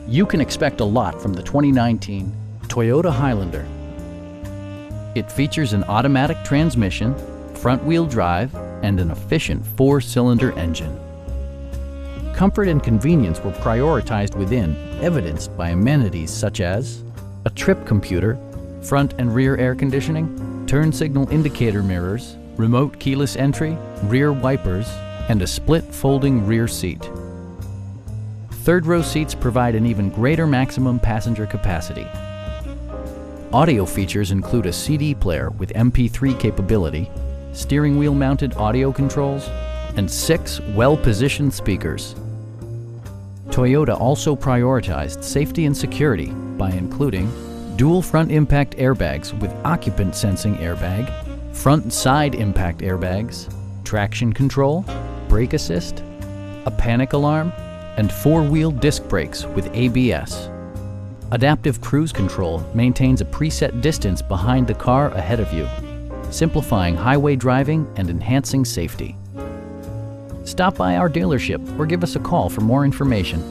You can expect a lot from the 2019 Toyota Highlander. It features an automatic transmission, front-wheel drive, and an efficient 4-cylinder engine. Comfort and convenience were prioritized within, evidenced by amenities such as a trip computer, front and rear air conditioning, turn signal indicator mirrors, remote keyless entry, rear wipers, and a split folding rear seat. Third-row seats provide an even greater maximum passenger capacity. Audio features include a CD player with MP3 capability, steering wheel mounted audio controls, and 6 well-positioned speakers. Toyota also prioritized safety and security by including dual front impact airbags with occupant sensing airbag, front and side impact airbags, traction control, brake assist, a panic alarm, and 4-wheel disc brakes with ABS. Adaptive Cruise Control maintains a preset distance behind the car ahead of you, simplifying highway driving and enhancing safety. Stop by our dealership or give us a call for more information.